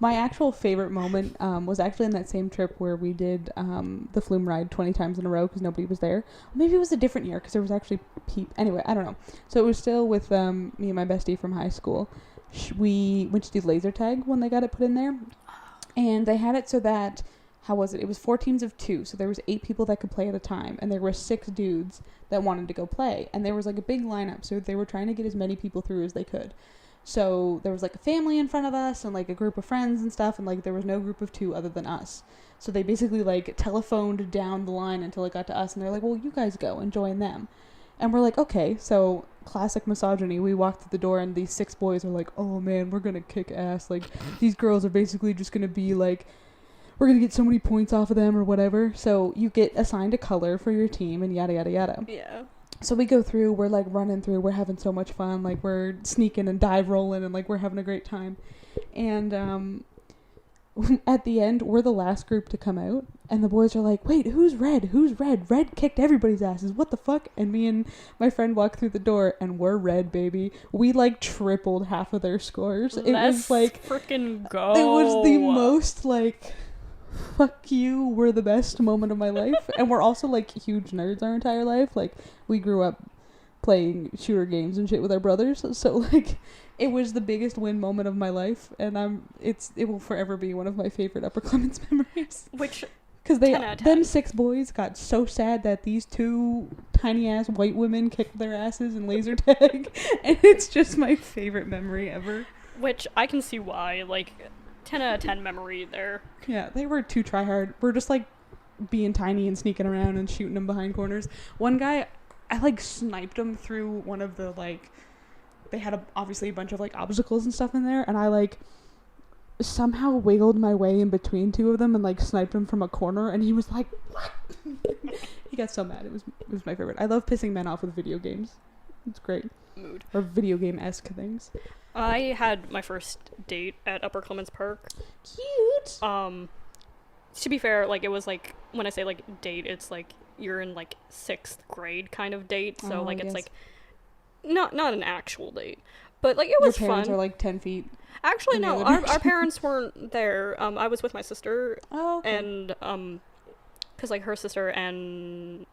My actual favorite moment was actually in that same trip where we did the flume ride 20 times in a row because nobody was there. Maybe it was a different year because there was actually Anyway, I don't know. So it was still with me and my bestie from high school. We went to do laser tag when they got it put in there. And they had it so that, how was it? It was 4 teams of 2. So there was 8 people that could play at a time. And there were 6 dudes that wanted to go play. And there was like a big lineup. So they were trying to get as many people through as they could. So there was, like, a family in front of us and, like, a group of friends and stuff, and, like, there was no group of 2 other than us. So they basically, like, telephoned down the line until it got to us, and they're like, well, you guys go and join them. And we're like, okay. So classic misogyny. We walked through the door, and these 6 boys are like, oh, man, we're gonna kick ass. Like, these girls are basically just gonna be, like, we're gonna get so many points off of them or whatever. So you get assigned a color for your team and yada, yada, yada. Yeah. So we go through, we're, like, running through, we're having so much fun, like, we're sneaking and dive rolling, and, like, we're having a great time. And, at the end, we're the last group to come out, and the boys are like, wait, who's red? Who's red? Red kicked everybody's asses, what the fuck? And me and my friend walk through the door, and we're red, baby. We, like, tripled half of their scores. It was, like... frickin' go! It was the most, like... fuck you, we're the best moment of my life. And we're also, like, huge nerds our entire life. Like, we grew up playing shooter games and shit with our brothers, so, like, it was the biggest win moment of my life, and it will forever be one of my favorite Upper Clemens memories. Which, because them 6 boys got so sad that these 2 tiny ass white women kicked their asses in laser tag, and it's just my favorite memory ever. Which I can see why, like, 10 out of 10 memory there. Yeah, they were too tryhard. We're just, like, being tiny and sneaking around and shooting them behind corners. One guy, I, like, sniped him through one of the, like, they had obviously a bunch of, like, obstacles and stuff in there, and I, like, somehow wiggled my way in between 2 of them and, like, sniped him from a corner, and he was like, what? He got so mad. It was my favorite. I love pissing men off with video games. It's great. Mood. Or video game-esque things. I had my first date at Upper Clemens Park. Cute! to be fair, like, it was, like, when I say, like, date, it's, like, you're in, like, 6th grade kind of date, so, like, it's, like, not an actual date. But, like, it was fun. Your parents are, like, 10 feet. Actually, no, our parents weren't there. I was with my sister, Oh, okay. and, because, like, her sister and...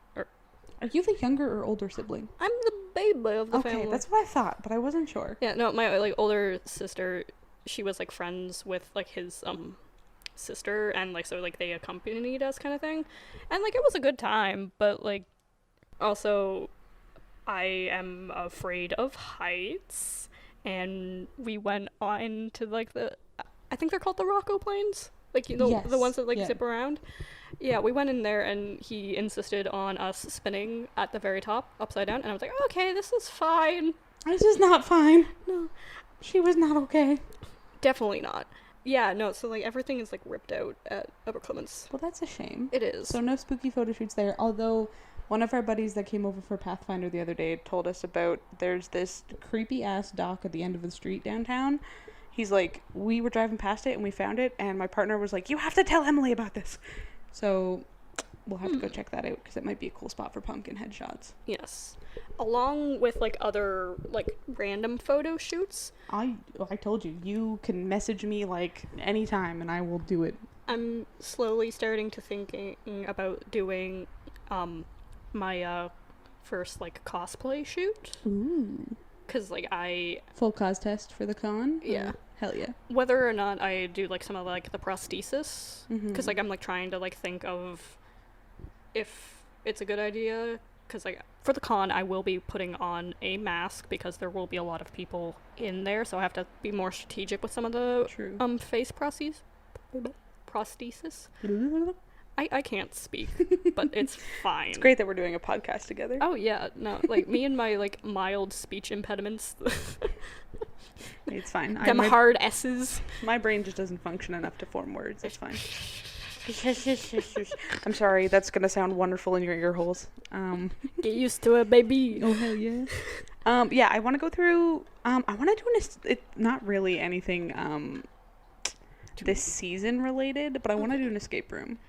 Are you the younger or older sibling? I'm the baby of the family. Okay, that's what I thought, but I wasn't sure. Yeah, no, my, like, older sister, she was, like, friends with, like, his, sister, and, like, so, like, they accompanied us kind of thing. And, like, it was a good time, but, like, also, I am afraid of heights, and we went on to, like, I think they're called the Rocco planes? Like, the ones that, like, zip around? Yeah, we went in there, and he insisted on us spinning at the very top, upside down, and I was like, okay, this is fine. This is not fine. No. She was not okay. Definitely not. Yeah, no, so, like, everything is, like, ripped out at Upper Clements. Well, that's a shame. It is. So no spooky photo shoots there, although one of our buddies that came over for Pathfinder the other day told us about there's this creepy-ass dock at the end of the street downtown. He's like, we were driving past it and we found it, and my partner was like, you have to tell Emily about this. So we'll have to go check that out, because it might be a cool spot for pumpkin headshots. Yes. Along with, like, other, like, random photo shoots. I told you, you can message me, like, anytime, and I will do it. I'm slowly starting to thinking about doing, my, first, like, cosplay shoot. Ooh. Because, like, Full cos test for the con? Yeah. Hell yeah. Whether or not I do, like, some of, like, the prosthesis. Because, like, I'm, like, trying to, like, think of if it's a good idea. Because, like, for the con, I will be putting on a mask because there will be a lot of people in there. So I have to be more strategic with some of the face prosthesis. I can't speak, but it's fine. It's great that we're doing a podcast together. Oh, yeah. No, like, me and my, like, mild speech impediments. It's fine. Them hard S's. My brain just doesn't function enough to form words. It's fine. I'm sorry. That's going to sound wonderful in your ear holes. Get used to it, baby. Oh, hell yeah. Yeah, I want to go through... I want to do not really anything this season related, but I want to do an escape room.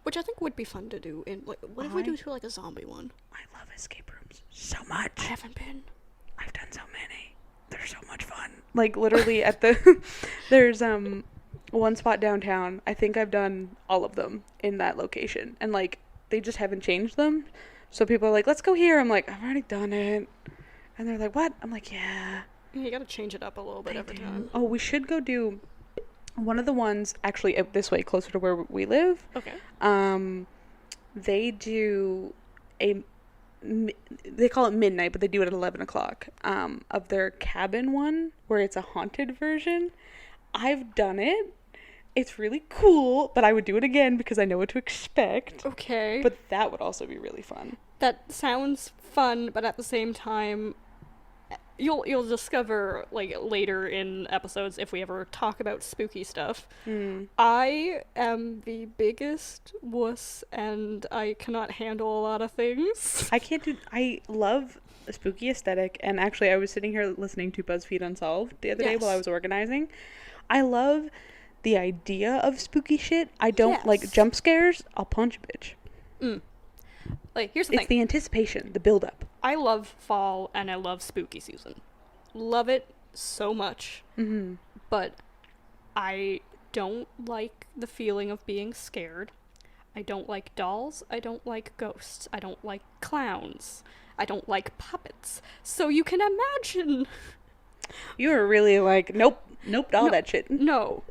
Which I think would be fun to do. Like, what if we do like a zombie one? I love escape rooms so much. I haven't been. I've done so many. They're so much fun. Like, literally at the... There's one spot downtown. I think I've done all of them in that location. And, like, they just haven't changed them. So people are like, let's go here. I'm like, I've already done it. And they're like, what? I'm like, yeah. You gotta change it up a little bit every time. Oh, we should go do... One of the ones, actually, out this way, closer to where we live. Okay. They do they call it midnight, but they do it at 11 o'clock, of their cabin one, where it's a haunted version. I've done it. It's really cool, but I would do it again because I know what to expect. Okay. But that would also be really fun. That sounds fun, but at the same time... You'll discover, like, later in episodes if we ever talk about spooky stuff. I am the biggest wuss, and I cannot handle a lot of things. I love a spooky aesthetic, and actually I was sitting here listening to BuzzFeed Unsolved the other day while I was organizing. I love the idea of spooky shit. I don't like jump scares. I'll punch a bitch. Like, here's the thing. It's the anticipation, the build-up. I love fall, and I love spooky season. Love it so much. But I don't like the feeling of being scared. I don't like dolls. I don't like ghosts. I don't like clowns. I don't like puppets. So you can imagine. You were really like, nope, all that shit. No.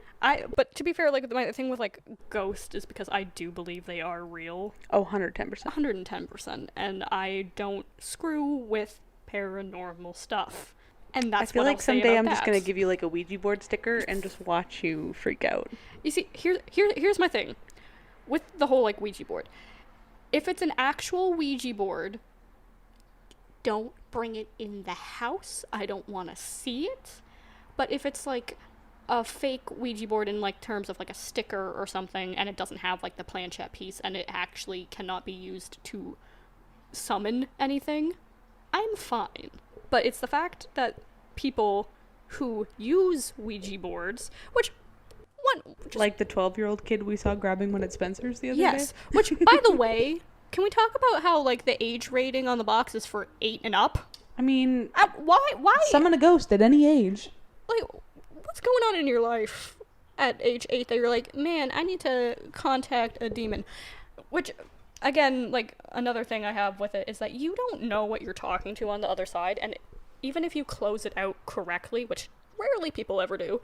But to be fair, like, my thing with, like, ghost is because I do believe they are real. Oh, 110%. 110%. And I don't screw with paranormal stuff. And that's I feel what like I'll say someday about I'm that. just going to give you, like, a Ouija board sticker and just watch you freak out. You see, here's my thing. With the whole, like, Ouija board. If it's an actual Ouija board, don't bring it in the house. I don't want to see it. But if it's, like... a fake Ouija board in, like, terms of, like, a sticker or something, and it doesn't have, like, the planchette piece, and it actually cannot be used to summon anything, I'm fine. But it's the fact that people who use Ouija boards, which, Like the 12-year-old kid we saw grabbing one at Spencer's the other day? Yes. Which, by the way, can we talk about how, like, the age rating on the box is for 8 and up? I mean... Why? Summon a ghost at any age. Like, what's going on in your life at age 8 that you're like, man, I need to contact a demon? Which, again, like, another thing I have with it is that you don't know what you're talking to on the other side, and even if you close it out correctly, which rarely people ever do,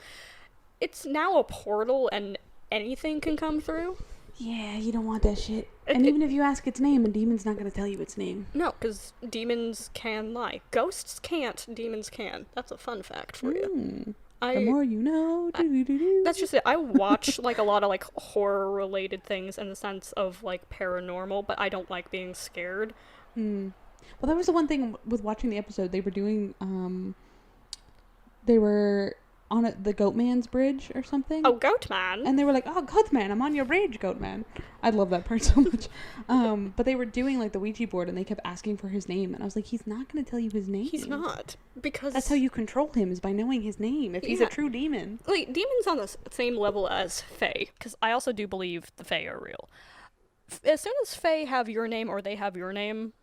it's now a portal and anything can come through. Yeah, you don't want that shit. And even if you ask its name, a demon's not going to tell you its name. No, because demons can lie. Ghosts can't, demons can. That's a fun fact for you. The more you know. That's just it. I watch, like, a lot of, like, horror-related things in the sense of, like, paranormal, but I don't like being scared. Well, that was the one thing with watching the episode. They were doing, they were on the Goatman's bridge or something. Oh, Goatman. And they were like, oh, Goatman, I'm on your bridge, Goatman. I love that part so much. But they were doing, like, the Ouija board, and they kept asking for his name. And I was like, he's not going to tell you his name. He's not. Because... That's how you control him, is by knowing his name, if he's a true demon. Like, demons on the same level as Fae. Because I also do believe the Fae are real. As soon as Fae have your name, or they have your name,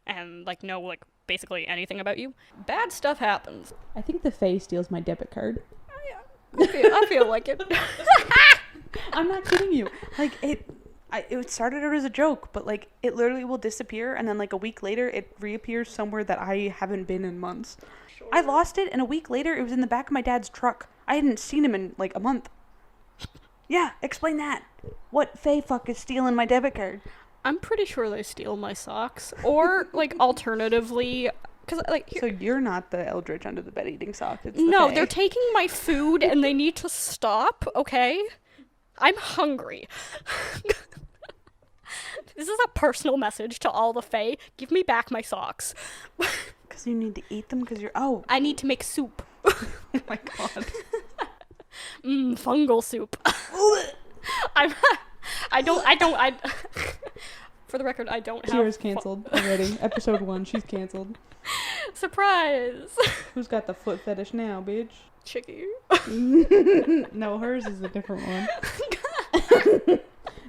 and, like, know, like, basically anything about you, bad stuff happens. I think the Fae steals my debit card. I feel like it. I'm not kidding you. Like, it started out as a joke, but, like, it literally will disappear, and then, like, a week later, it reappears somewhere that I haven't been in months. Sure. I lost it, and a week later, it was in the back of my dad's truck. I hadn't seen him in, like, a month. Yeah, explain that. What Fae fuck is stealing my debit card? I'm pretty sure they steal my socks. Or, like, alternatively... Cause, like, so you're not the Eldritch under the bed eating sock. It's no, they're taking my food and they need to stop, okay? I'm hungry. This is a personal message to all the Fae. Give me back my socks. Because you need to eat them because you're... I need to make soup. Oh my god. Fungal soup. For the record, I don't have... Kira's canceled already. Episode 1, she's canceled. Surprise! Who's got the foot fetish now, bitch? Chicky. No, hers is a different one.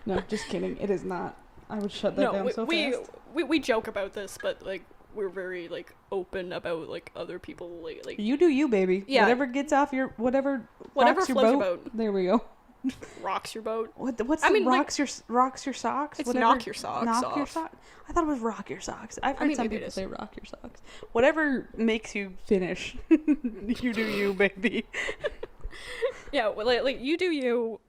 No, just kidding. It is not. I would shut that down so fast. We joke about this, but, like, we're very, like, open about, like, other people, like... You do you, baby. Yeah. Whatever gets off your... Whatever floats your boat. There we go. Rocks your boat. What's I mean, rocks your socks? It's whatever. Knock your socks off. Your sock. I thought it was rock your socks. I've heard some people say rock your socks. Whatever makes you finish. You do you, baby. Yeah, like you do you.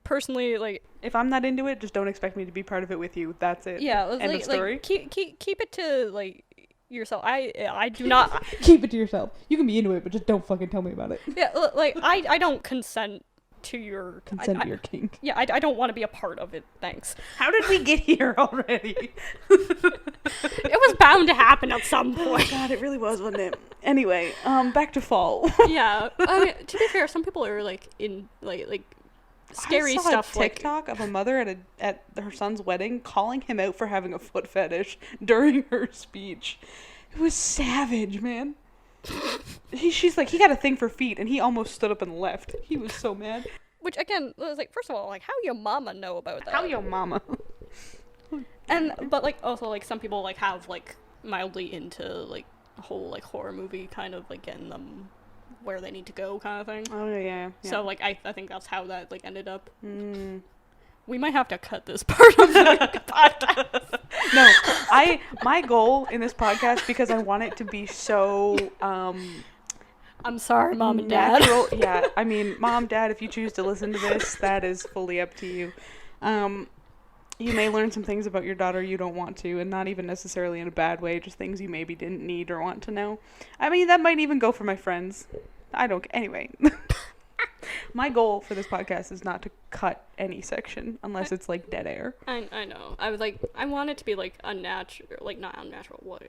Personally, like, if I'm not into it, just don't expect me to be part of it with you. That's it. Yeah, end of story. Like, keep it to, like, yourself. I do not keep it to yourself. You can be into it, but just don't fucking tell me about it. Yeah, like, I don't consent to your to your kink. Yeah, I don't want to be a part of it. Thanks. How did we get here already? It was bound to happen at some point. Oh god, it really was, wasn't it? Anyway, back to fall. Yeah, I mean, to be fair, some people are like in like scary stuff. I saw a TikTok of a mother at her son's wedding calling him out for having a foot fetish during her speech. It was savage, man. She's like, he got a thing for feet, and he almost stood up and left. He was so mad. Which, again, was like, first of all, like, how your mama know about that? How your mama? But, like, also, like, some people, like, have, like, mildly into, like, a whole, like, horror movie kind of, like, getting them where they need to go kind of thing. Oh, yeah. So, like, I think that's how that, like, ended up. We might have to cut this part of the podcast. No, my goal in this podcast, because I want it to be so, I'm sorry, Mom and Dad. Natural, yeah, I mean, Mom, Dad, if you choose to listen to this, that is fully up to you. You may learn some things about your daughter you don't want to, and not even necessarily in a bad way, just things you maybe didn't need or want to know. I mean, that might even go for my friends. Anyway. My goal for this podcast is not to cut any section unless it's like dead air. I know. I was like, I want it to be like unnatural, like not unnatural. What?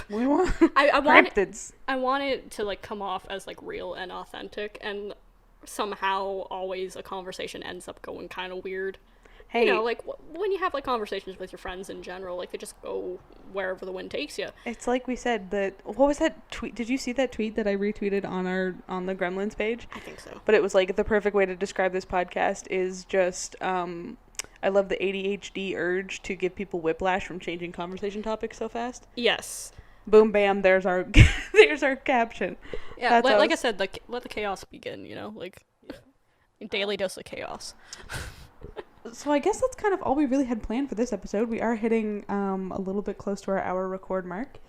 We want I want cryptids. I want it to like come off as like real and authentic, and somehow always a conversation ends up going kind of weird. Hey, You know, like, when you have, like, conversations with your friends in general, like, they just go wherever the wind takes you. it's like we said that. What was that tweet? Did you see that tweet that I retweeted on the Gremlins page? I think so. But it was like the perfect way to describe this podcast is just I love the ADHD urge to give people whiplash from changing conversation topics so fast. Yes. Boom, bam, there's our there's our caption. Yeah, That's like I us. said, like, let the chaos begin, you know? Like, daily dose of chaos. So I guess that's kind of all we really had planned for this episode. We are hitting a little bit close to our hour record mark.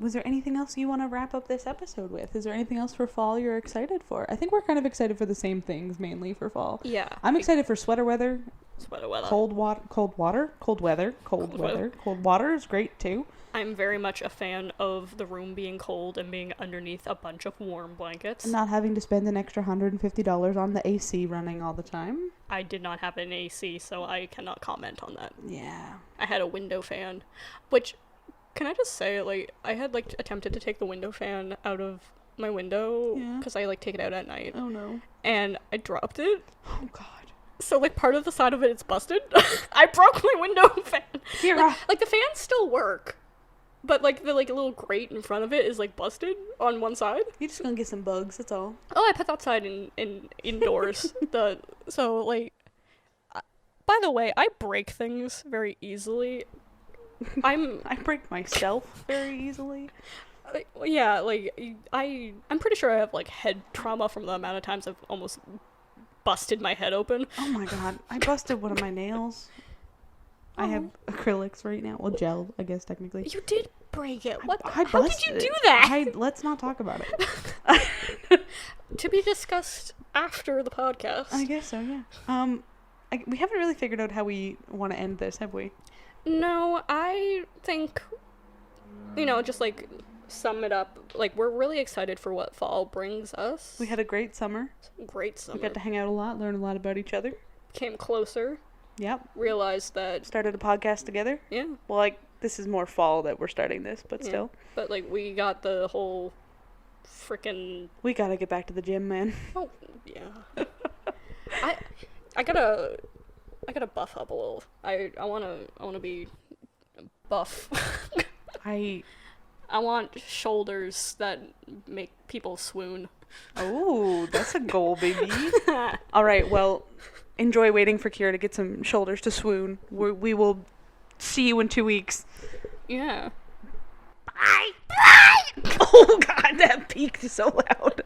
Was there anything else you want to wrap up this episode with? Is there anything else for fall you're excited for? I think we're kind of excited for the same things mainly for fall. Yeah. I'm excited for sweater weather, Sweater weather. cold weather. Cold water is great too. I'm very much a fan of the room being cold and being underneath a bunch of warm blankets. Not having to spend an extra $150 on the AC running all the time. I did not have an AC, so I cannot comment on that. Yeah. I had a window fan, which, can I just say, like, I had, like, attempted to take the window fan out of my window, Yeah. because I, like, take it out at night, Oh no. and I dropped it, Oh god. so, like, part of the side of it is busted. I broke my window fan. Kira. Like, the fans still work, but, like, the, like, little grate in front of it is, like, busted on one side. You're just gonna get some bugs, that's all. Oh, I put that side in indoors. So, like, by the way, I break things very easily. I break myself very easily. Yeah, like, I'm pretty sure I have, like, head trauma from the amount of times I've almost busted my head open. Oh my god. I busted one of my nails. I have acrylics right now. Well, gel, I guess, technically. You did break it. What? I How did busted you do it. that? Let's not talk about it. To be discussed after the podcast. I guess so, yeah. We haven't really figured out how we want to end this, have we? No, I think, you know, just, like, sum it up. Like, we're really excited for what fall brings us. We had a great summer. Great summer. We got to hang out a lot, learn a lot about each other. Came closer. Yep. Realized that, Started a podcast together. yeah. Well, like, this is more fall that we're starting this, but Yeah. still. But, like, we got the whole freaking. We gotta get back to the gym, man. Oh, yeah. I gotta buff up a little. I wanna be buff. I want shoulders that make people swoon. Oh, that's a goal, baby. All right, well, enjoy waiting for Kira to get some shoulders to swoon. We will see you in 2 weeks. Yeah. Bye. Bye. Oh, God, that peaked so loud.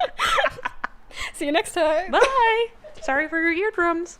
See you next time. Bye. Sorry for your eardrums.